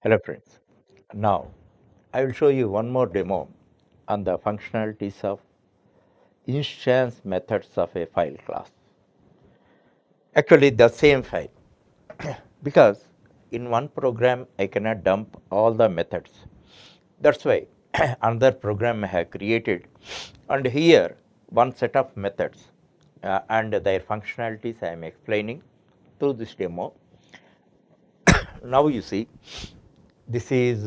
Hello friends. Now I will show you one more demo on the functionalities of instance methods of a file class. Actually the same file because in one program I cannot dump all the methods. That's why another program I have created, and here one set of methods and their functionalities I am explaining through this demo. Now you see this is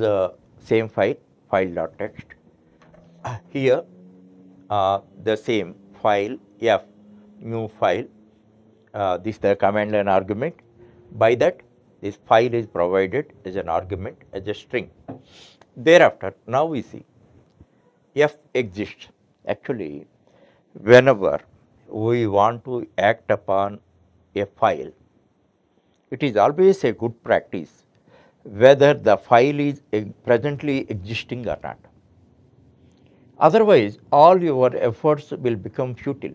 same file file.txt. Here the same file f new file, this is the command line argument. By that this file is provided as an argument as a string. Thereafter now we see f exists. Actually whenever we want to act upon a file, it is always a good practice whether the file is presently existing or not. Otherwise all your efforts will become futile.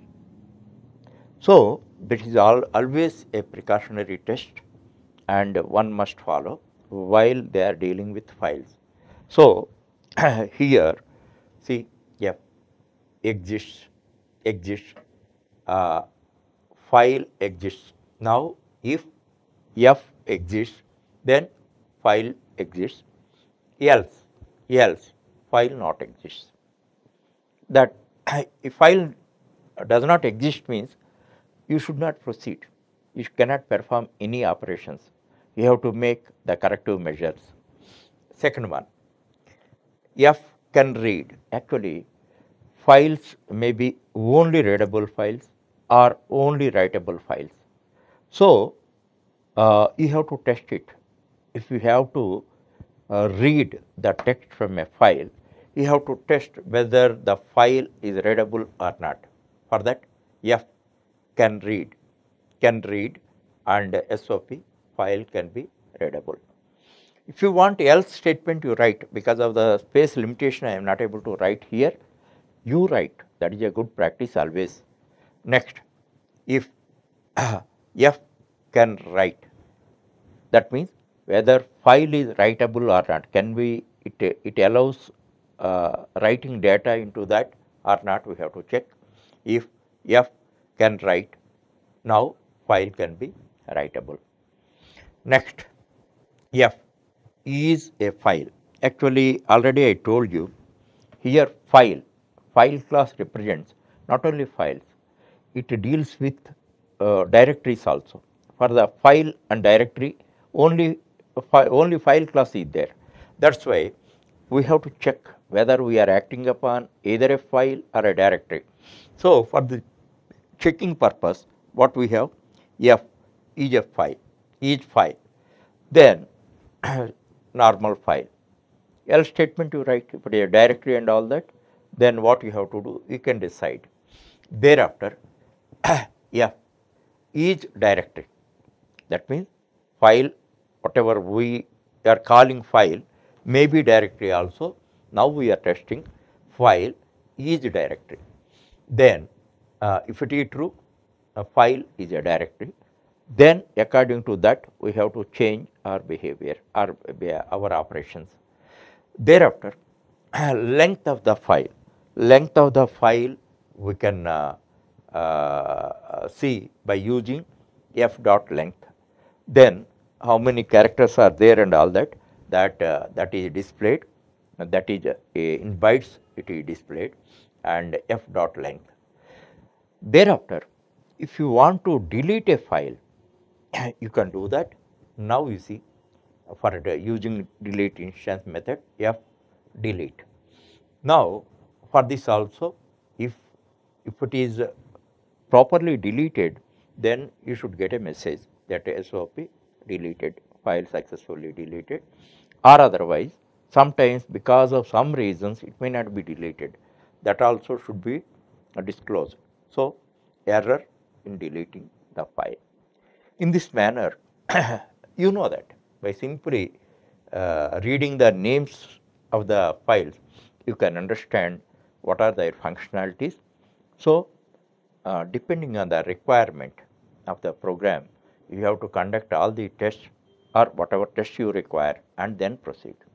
So that is always a precautionary test, and one must follow while they are dealing with files. So here see f exists, uh, file exists. Now if f exists, then file exists, else file not exists. That if file does not exist means you should not proceed. You cannot perform any operations. You have to make the corrective measures. Second one, f can read. Actually files may be only readable files or only writable files. So you have to test it. If you have to read the text from a file, you have to test whether the file is readable or not. For that, f can read, and SOP file can be readable. If you want else statement, you write. Because of the space limitation, I am not able to write here. You write. That is a good practice always. Next, if f can write, that means whether file is writable or not. Can we it allows writing data into that or not, we have to check. If f can write, now file can be writable. Next, f is a file. Actually already I told you here file class represents not only files, it deals with directories also. For the file and directory, only file class is there. That's why we have to check whether we are acting upon either a file or a directory. So for the checking purpose, what we have, f is a file, then normal file. Else statement you write, if it is a directory and all that, then what you have to do, you can decide. Thereafter, f is directory. That means file, whatever we are calling file, may be directory also. Now we are testing file is directory. Then if it is true, a file is a directory, then according to that we have to change our behavior or our operations. Thereafter, length of the file we can see by using f dot length. Then how many characters are there and all that, that is displayed, that is in bytes it is displayed, and f dot length. Thereafter, if you want to delete a file, you can do that. Now you see, for using delete instance method, f delete. Now for this also, if it is properly deleted, then you should get a message that SOP deleted, file successfully deleted, or otherwise sometimes because of some reasons it may not be deleted. That also should be disclosed. So error in deleting the file. In this manner, you know that by simply reading the names of the files, you can understand what are their functionalities. So depending on the requirement of the program, you have to conduct all the tests or whatever test you require, and then proceed.